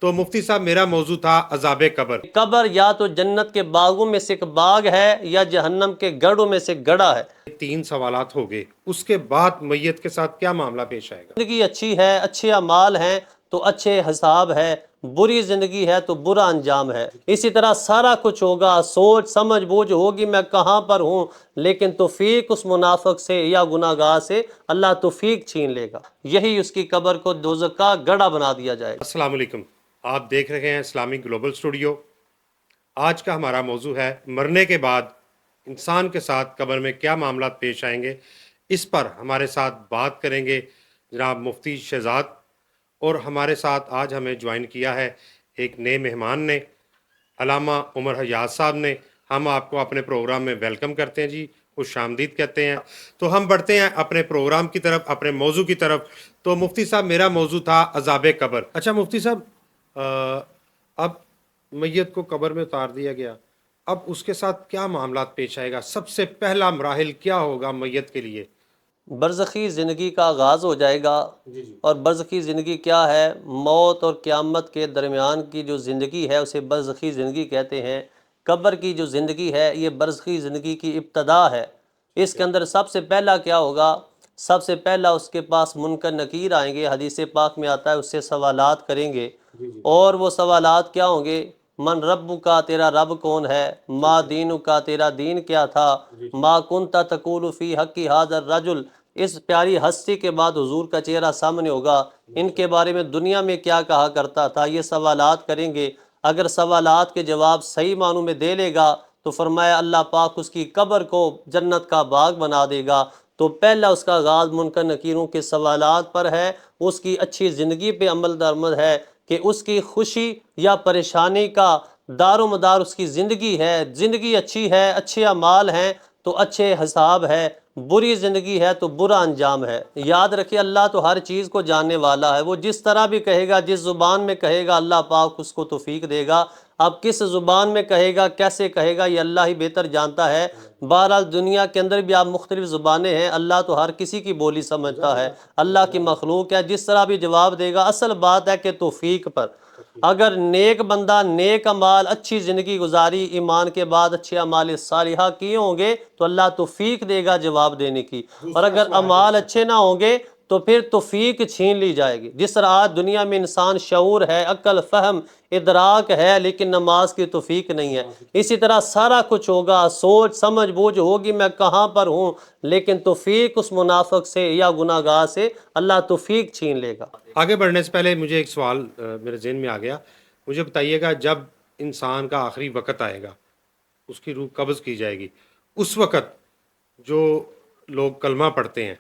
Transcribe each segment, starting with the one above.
تو مفتی صاحب میرا موضوع تھا عذاب قبر۔ قبر یا تو جنت کے باغوں میں سے ایک باغ ہے یا جہنم کے گڑھوں میں سے گڑھا ہے۔ 3 سوالات ہو گئے، اس کے بعد میت کے ساتھ کیا معاملہ پیش آئے گا؟ زندگی اچھی ہے، اچھے اعمال ہیں تو اچھے حساب ہے، بری زندگی ہے تو برا انجام ہے۔ اسی طرح سارا کچھ ہوگا، سوچ سمجھ بوجھ ہوگی میں کہاں پر ہوں، لیکن توفیق اس منافق سے یا گناہگار سے اللہ توفیق چھین لے گا، یہی اس کی قبر کو دوزخ کا گڑھا بنا دیا جائے گا۔ السلام علیکم، آپ دیکھ رہے ہیں اسلامک گلوبل اسٹوڈیو۔ آج کا ہمارا موضوع ہے مرنے کے بعد انسان کے ساتھ قبر میں کیا معاملات پیش آئیں گے۔ اس پر ہمارے ساتھ بات کریں گے جناب مفتی شہزاد، اور ہمارے ساتھ آج ہمیں جوائن کیا ہے ایک نئے مہمان نے، علامہ عمر حجاز صاحب نے۔ ہم آپ کو اپنے پروگرام میں ویلکم کرتے ہیں جی، خوش آمدید کہتے ہیں۔ تو ہم بڑھتے ہیں اپنے پروگرام کی طرف، اپنے موضوع کی طرف۔ تو مفتی صاحب میرا موضوع تھا عذاب قبر۔ اچھا مفتی صاحب، اب میت کو قبر میں اتار دیا گیا، اب اس کے ساتھ کیا معاملات پیش آئے گا؟ سب سے پہلا مراحل کیا ہوگا میت کے لیے؟ برزخی زندگی کا آغاز ہو جائے گا۔ اور برزخی زندگی کیا ہے؟ موت اور قیامت کے درمیان کی جو زندگی ہے اسے برزخی زندگی کہتے ہیں۔ قبر کی جو زندگی ہے یہ برزخی زندگی کی ابتدا ہے۔ اس کے اندر سب سے پہلا کیا ہوگا؟ سب سے پہلا اس کے پاس منکر نکیر آئیں گے، حدیث پاک میں آتا ہے، اس سے سوالات کریں گے۔ اور وہ سوالات کیا ہوں گے؟ من رب کا، تیرا رب کون ہے؟ ما دین کا، تیرا دین کیا تھا؟ ما کنت تقول فی حق ھذا الرجل، اس پیاری ہستی کے بعد حضور کا چہرہ سامنے ہوگا، ان کے بارے میں دنیا میں کیا کہا کرتا تھا، یہ سوالات کریں گے۔ اگر سوالات کے جواب صحیح معنوں میں دے لے گا تو فرمایا اللہ پاک اس کی قبر کو جنت کا باغ بنا دے گا۔ تو پہلا اس کا آغاز منکر نکیروں کے سوالات پر ہے، اس کی اچھی زندگی پہ عمل درآمد ہے کہ اس کی خوشی یا پریشانی کا دار و مدار اس کی زندگی ہے۔ زندگی اچھی ہے، اچھے اعمال ہیں تو اچھے حساب ہے، بری زندگی ہے تو برا انجام ہے۔ یاد رکھیے اللہ تو ہر چیز کو جاننے والا ہے، وہ جس طرح بھی کہے گا، جس زبان میں کہے گا، اللہ پاک اس کو توفیق دے گا۔ اب کس زبان میں کہے گا، کیسے کہے گا، یہ اللہ ہی بہتر جانتا ہے۔ بہرحال دنیا کے اندر بھی آپ مختلف زبانیں ہیں، اللہ تو ہر کسی کی بولی سمجھتا ہے، اللہ کی مخلوق ہے، جس طرح بھی جواب دے گا۔ اصل بات ہے کہ توفیق پر، اگر نیک بندہ نیک اعمال اچھی زندگی گزاری، ایمان کے بعد اچھے اعمال صالحہ کیے ہوں گے تو اللہ توفیق دے گا جواب دینے کی، اور اگر اعمال اچھے نہ ہوں گے تو پھر توفیق چھین لی جائے گی۔ جس طرح آج دنیا میں انسان شعور ہے، عقل، فہم، ادراک ہے، لیکن نماز کی توفیق نہیں ہے، اسی طرح سارا کچھ ہوگا، سوچ سمجھ بوجھ ہوگی میں کہاں پر ہوں، لیکن توفیق اس منافق سے یا گناہگار سے اللہ توفیق چھین لے گا۔ آگے بڑھنے سے پہلے مجھے ایک سوال میرے ذہن میں آ گیا، مجھے بتائیے گا جب انسان کا آخری وقت آئے گا، اس کی روح قبض کی جائے گی، اس وقت جو لوگ کلمہ پڑھتے ہیں،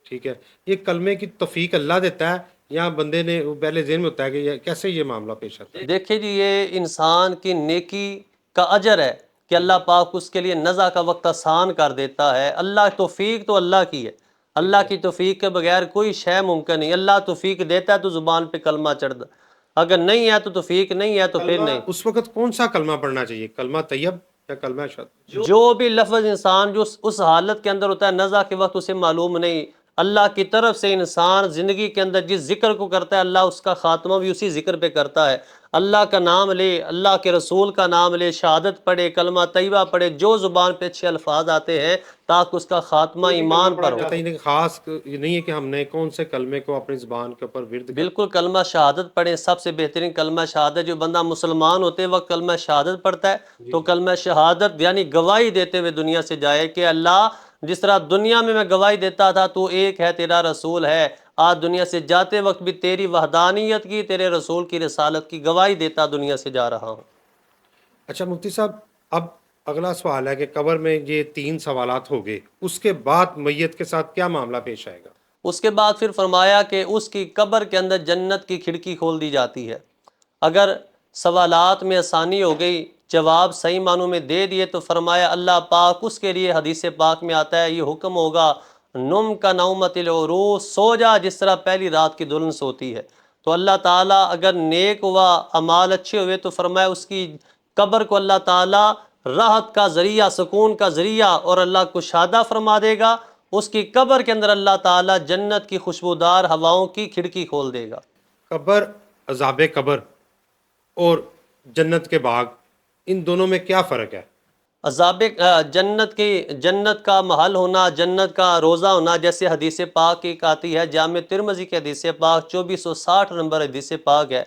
ٹھیک ہے، یہ کلمے کی توفیق اللہ دیتا ہے یا بندے نے پہلے ذہن میں ہوتا ہے کہ کیسے یہ معاملہ پیش آتا ہے؟ دیکھیں جی، یہ انسان کی نیکی کا اجر ہے کہ اللہ پاک اس کے لیے نزع کا وقت آسان کر دیتا ہے۔ اللہ توفیق تو اللہ کی ہے، اللہ کی توفیق کے بغیر کوئی شے ممکن نہیں۔ اللہ توفیق دیتا ہے تو زبان پہ کلمہ چڑھتا، اگر نہیں ہے تو توفیق نہیں ہے تو پھر نہیں۔ اس وقت کون سا کلمہ پڑھنا چاہیے، کلمہ طیب یا کلمہ شہادت؟ جو بھی لفظ انسان جو اس حالت کے اندر ہوتا ہے، نزع کے وقت اسے معلوم نہیں، اللہ کی طرف سے انسان زندگی کے اندر جس ذکر کو کرتا ہے اللہ اس کا خاتمہ بھی اسی ذکر پہ کرتا ہے۔ اللہ کا نام لے، اللہ کے رسول کا نام لے، شہادت پڑھے، کلمہ طیبہ پڑھے، جو زبان پہ اچھے الفاظ آتے ہیں تاکہ اس کا خاتمہ ایمان پر ہو۔ خاص یہ نہیں ہے کہ ہم نے کون سے کلمے کو اپنی زبان کے اوپر ورد کرنا۔ بالکل کلمہ شہادت پڑھیں، سب سے بہترین کلمہ شہادت۔ جو بندہ مسلمان ہوتے وقت کلمہ شہادت پڑھتا ہے تو کلمہ شہادت یعنی گواہی دیتے ہوئے دنیا سے جائے کہ اللہ جس طرح دنیا میں گواہی دیتا تھا تو ایک ہے، تیرا رسول ہے، آج دنیا سے جاتے وقت بھی تیری وحدانیت کی، تیرے رسول کی رسالت کی گواہی دیتا دنیا سے جا رہا ہوں۔ اچھا مفتی صاحب، اب اگلا سوال ہے کہ قبر میں یہ 3 سوالات ہو گئے، اس کے بعد میت کے ساتھ کیا معاملہ پیش آئے گا؟ اس کے بعد پھر فرمایا کہ اس کی قبر کے اندر جنت کی کھڑکی کھول دی جاتی ہے۔ اگر سوالات میں آسانی ہو گئی، جواب صحیح معنوں میں دے دیے تو فرمایا اللہ پاک اس کے لیے حدیث پاک میں آتا ہے، یہ حکم ہوگا نم کا نومت العروس، سو جا جس طرح پہلی رات کی دلہن سوتی ہے۔ تو اللہ تعالیٰ اگر نیک ہوا، اعمال اچھے ہوئے تو فرمایا اس کی قبر کو اللہ تعالیٰ راحت کا ذریعہ، سکون کا ذریعہ اور اللہ کشادہ فرما دے گا۔ اس کی قبر کے اندر اللہ تعالیٰ جنت کی خوشبودار ہواؤں کی کھڑکی کھول دے گا۔ قبر، عذاب قبر، اور جنت کے باغ، ان دونوں میں کیا فرق ہے؟ عذاب جنت کا محل ہونا، جنت کا روزہ ہونا، جیسے حدیث پاک ایک آتی ہے، جامع ترمذی کی حدیث پاک 2460 نمبر حدیث پاک ہے۔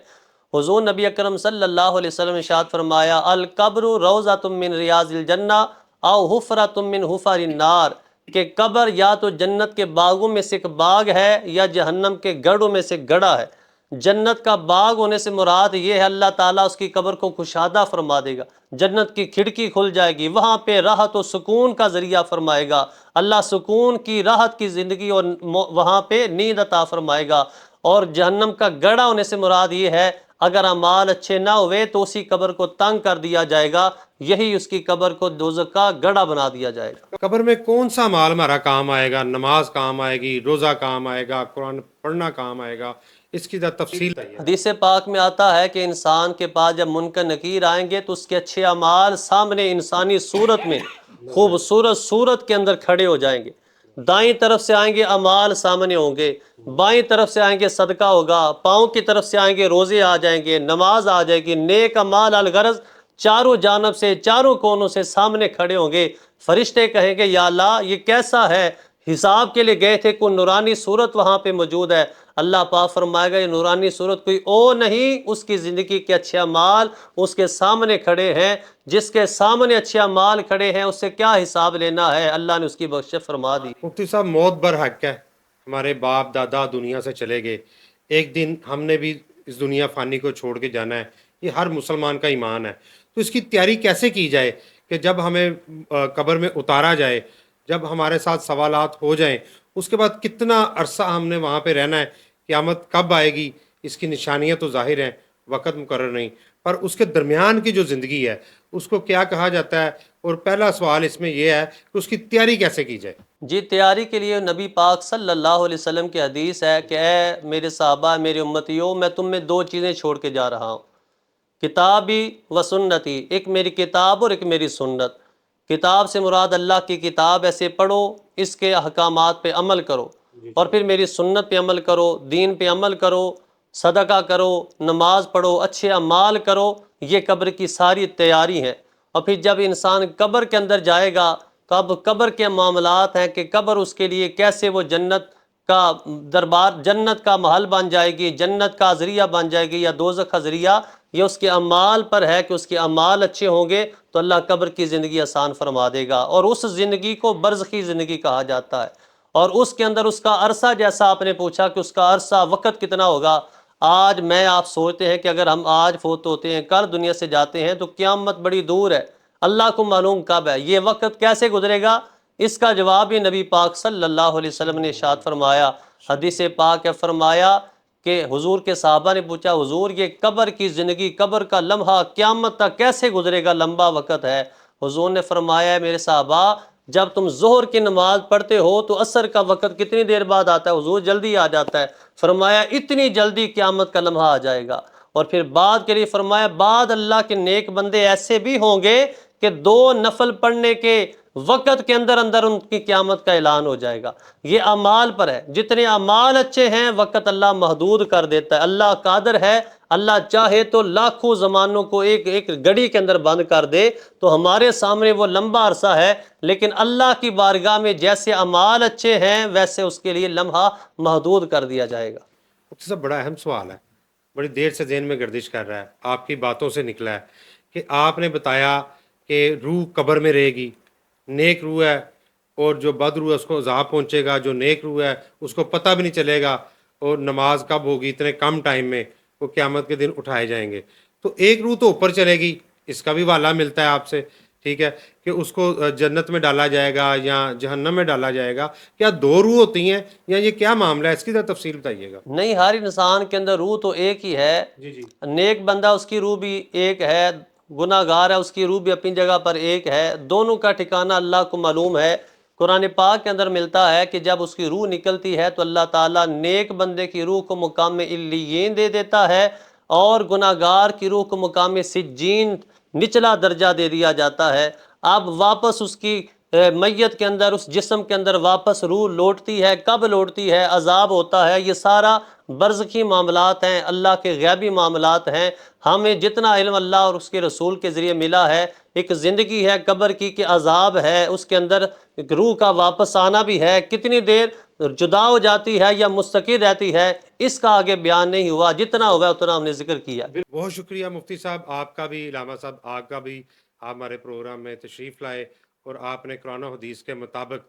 حضور نبی اکرم صلی اللہ علیہ وسلم نے ارشاد فرمایا، القبر روضۃ من ریاض الجنہ او حفرۃ من حفر النار، کہ قبر یا تو جنت کے باغوں میں سے ایک باغ ہے یا جہنم کے گڑھوں میں سے گڑھا ہے۔ جنت کا باغ ہونے سے مراد یہ ہے اللہ تعالیٰ اس کی قبر کو کشادہ فرما دے گا، جنت کی کھڑکی کھل جائے گی، وہاں پہ راحت و سکون کا ذریعہ فرمائے گا، اللہ سکون کی راحت کی زندگی اور وہاں پہ نیند عطا فرمائے گا۔ اور جہنم کا گڑھا ہونے سے مراد یہ ہے اگر اعمال اچھے نہ ہوئے تو اسی قبر کو تنگ کر دیا جائے گا، یہی اس کی قبر کو دوزخ کا گڑھا بنا دیا جائے گا۔ قبر میں کون سا مال ہمارا کام آئے گا؟ نماز کام آئے گی، روزہ کام آئے گا، قرآن پڑھنا کام آئے گا؟ اس کی تفصیل بتائیے۔ حدیث پاک میں آتا ہے کہ انسان کے پاس جب منکر نکیر آئیں گے تو اس کے اچھے اعمال سامنے انسانی صورت میں خوبصورت صورت کے اندر کھڑے ہو جائیں گے۔ دائیں طرف سے آئیں گے اعمال سامنے ہوں گے، بائیں طرف سے آئیں گے صدقہ ہوگا، پاؤں کی طرف سے آئیں گے روزے آ جائیں گے، نماز آ جائے گی، نیک اعمال الغرض چاروں جانب سے چاروں کونوں سے سامنے کھڑے ہوں گے۔ فرشتے کہیں گے یا اللہ یہ کیسا ہے؟ حساب کے لیے گئے تھے، کوئی نورانی صورت وہاں پہ موجود ہے۔ اللہ پاک فرمائے گا یہ نورانی صورت کوئی اور نہیں، اس کی زندگی کے اچھے اعمال اس کے سامنے کھڑے ہیں، جس کے سامنے اچھے اعمال کھڑے ہیں اس سے کیا حساب لینا ہے، اللہ نے اس کی بخشش فرما دی۔ مفتی صاحب، موت برحق ہے، ہمارے باپ دادا دنیا سے چلے گئے، ایک دن ہم نے بھی اس دنیا فانی کو چھوڑ کے جانا ہے، یہ ہر مسلمان کا ایمان ہے۔ تو اس کی تیاری کیسے کی جائے کہ جب ہمیں قبر میں اتارا جائے، جب ہمارے ساتھ سوالات ہو جائیں، اس کے بعد کتنا عرصہ ہم نے وہاں پہ رہنا ہے؟ قیامت کب آئے گی؟ اس کی نشانیاں تو ظاہر ہیں، وقت مقرر نہیں، پر اس کے درمیان کی جو زندگی ہے اس کو کیا کہا جاتا ہے؟ اور پہلا سوال اس میں یہ ہے کہ اس کی تیاری کیسے کی جائے؟ جی، تیاری کے لیے نبی پاک صلی اللہ علیہ وسلم کی حدیث ہے کہ اے میرے صحابہ، میرے امتیوں، میں تم میں دو چیزیں چھوڑ کے جا رہا ہوں، کتابی و سنتی، ایک میری کتاب اور ایک میری سنت۔ کتاب سے مراد اللہ کی کتاب، ایسے پڑھو، اس کے احکامات پہ عمل کرو، اور پھر میری سنت پہ عمل کرو، دین پہ عمل کرو، صدقہ کرو، نماز پڑھو، اچھے اعمال کرو، یہ قبر کی ساری تیاری ہے۔ اور پھر جب انسان قبر کے اندر جائے گا تو اب قبر کے معاملات ہیں کہ قبر اس کے لیے کیسے وہ جنت کا دربار، جنت کا محل بن جائے گی، جنت کا ذریعہ بن جائے گی یا دوزخ کا ذریعہ، یہ اس کے اعمال پر ہے کہ اس کے اعمال اچھے ہوں گے تو اللہ قبر کی زندگی آسان فرما دے گا، اور اس زندگی کو برزخی زندگی کہا جاتا ہے۔ اور اس کے اندر اس کا عرصہ، جیسا آپ نے پوچھا کہ اس کا عرصہ وقت کتنا ہوگا، آج میں آپ سوچتے ہیں کہ اگر ہم آج فوت ہوتے ہیں، کل دنیا سے جاتے ہیں، تو قیامت بڑی دور ہے، اللہ کو معلوم کب ہے، یہ وقت کیسے گزرے گا؟ اس کا جواب ہی نبی پاک صلی اللہ علیہ وسلم نے ارشاد فرمایا۔ حدیث پاک ہے، فرمایا کہ حضور کے صحابہ نے پوچھا حضور یہ قبر کی زندگی، قبر کا لمحہ قیامت تک کیسے گزرے گا، لمبا وقت ہے۔ حضور نے فرمایا میرے صحابہ، جب تم ظہر کی نماز پڑھتے ہو تو عصر کا وقت کتنی دیر بعد آتا ہے؟ حضور جلدی آ جاتا ہے۔ فرمایا اتنی جلدی قیامت کا لمحہ آ جائے گا۔ اور پھر بعد کے لیے فرمایا بعد اللہ کے نیک بندے ایسے بھی ہوں گے کہ 2 نفل پڑھنے کے وقت کے اندر اندر ان کی قیامت کا اعلان ہو جائے گا۔ یہ اعمال پر ہے، جتنے اعمال اچھے ہیں وقت اللہ محدود کر دیتا ہے، اللہ قادر ہے، اللہ چاہے تو لاکھوں زمانوں کو ایک گھڑی کے اندر بند کر دے، تو ہمارے سامنے وہ لمبا عرصہ ہے، لیکن اللہ کی بارگاہ میں جیسے اعمال اچھے ہیں ویسے اس کے لیے لمحہ محدود کر دیا جائے گا۔ مفتی صاحب، بڑا اہم سوال ہے، بڑی دیر سے ذہن میں گردش کر رہا ہے، آپ کی باتوں سے نکلا ہے کہ آپ نے بتایا کہ روح قبر میں رہے گی، نیک روح ہے اور جو بد روح ہے اس کو عذاب پہنچے گا، جو نیک روح ہے اس کو پتہ بھی نہیں چلے گا، اور نماز کب ہوگی اتنے کم ٹائم میں، وہ قیامت کے دن اٹھائے جائیں گے۔ تو ایک روح تو اوپر چلے گی، اس کا بھی والا ملتا ہے آپ سے، ٹھیک ہے، کہ اس کو جنت میں ڈالا جائے گا یا جہنم میں ڈالا جائے گا، کیا 2 روح ہوتی ہیں یا یہ کیا معاملہ ہے؟ اس کی تفصیل بتائیے گا۔ نہیں، ہر انسان کے اندر روح تو ایک ہی ہے، نیک بندہ اس کی روح بھی ایک ہے، گناہ گار ہے اس کی روح بھی اپنی جگہ پر ایک ہے، دونوں کا ٹھکانہ اللہ کو معلوم ہے۔ قرآن پاک کے اندر ملتا ہے کہ جب اس کی روح نکلتی ہے تو اللہ تعالیٰ نیک بندے کی روح کو مقام علیین دے دیتا ہے، اور گناہ گار کی روح کو مقام سجین نچلا درجہ دے دیا جاتا ہے۔ اب واپس اس کی میت کے اندر، اس جسم کے اندر واپس روح لوٹتی ہے، کب لوٹتی ہے، عذاب ہوتا ہے، یہ سارا برزخی معاملات ہیں، اللہ کے غیبی معاملات ہیں۔ ہمیں جتنا علم اللہ اور اس کے رسول کے ذریعے ملا ہے، ایک زندگی ہے قبر کی کہ عذاب ہے، اس کے اندر ایک روح کا واپس آنا بھی ہے، کتنی دیر جدا ہو جاتی ہے یا مستقر رہتی ہے، اس کا آگے بیان نہیں ہوا، جتنا ہوا اتنا ہم نے ذکر کیا۔ بہت شکریہ مفتی صاحب، آپ کا بھی، علامہ صاحب آپ کا بھی، آپ ہمارے پروگرام میں تشریف لائے اور آپ نے قرآن و حدیث کے مطابق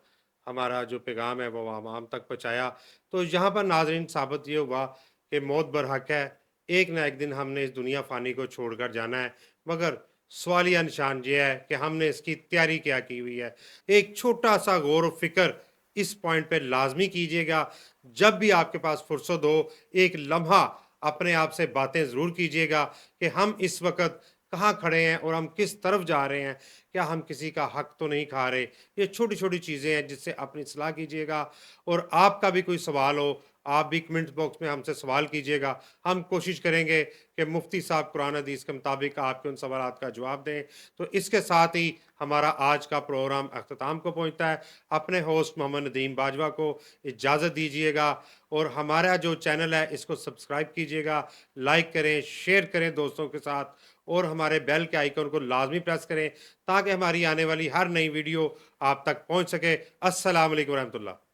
ہمارا جو پیغام ہے وہ عوام تک پہنچایا۔ تو یہاں پر ناظرین ثابت یہ ہوا کہ موت برحق ہے، ایک نہ ایک دن ہم نے اس دنیا فانی کو چھوڑ کر جانا ہے، مگر سوالیہ نشان یہ ہے کہ ہم نے اس کی تیاری کیا کی ہوئی ہے۔ ایک چھوٹا سا غور و فکر اس پوائنٹ پہ لازمی کیجیے گا، جب بھی آپ کے پاس فرصت ہو ایک لمحہ اپنے آپ سے باتیں ضرور کیجیے گا کہ ہم اس وقت کہاں کھڑے ہیں اور ہم کس طرف جا رہے ہیں، کیا ہم کسی کا حق تو نہیں کھا رہے۔ یہ چھوٹی چھوٹی چیزیں ہیں جس سے اپنی اصلاح کیجیے گا، اور آپ کا بھی کوئی سوال ہو آپ بھی کمنٹ باکس میں ہم سے سوال کیجیے گا، ہم کوشش کریں گے کہ مفتی صاحب قرآن حدیث کے مطابق آپ کے ان سوالات کا جواب دیں۔ تو اس کے ساتھ ہی ہمارا آج کا پروگرام اختتام کو پہنچتا ہے۔ اپنے ہوسٹ محمد ندیم باجوہ کو اجازت دیجیے گا، اور ہمارا جو چینل ہے اس کو سبسکرائب کیجیے گا، لائک کریں، شیئر کریں دوستوں کے ساتھ، اور ہمارے بیل کے آئیکن کو لازمی پریس کریں تاکہ ہماری آنے والی ہر نئی ویڈیو آپ تک پہنچ سکے۔ السلام علیکم ورحمۃ اللہ۔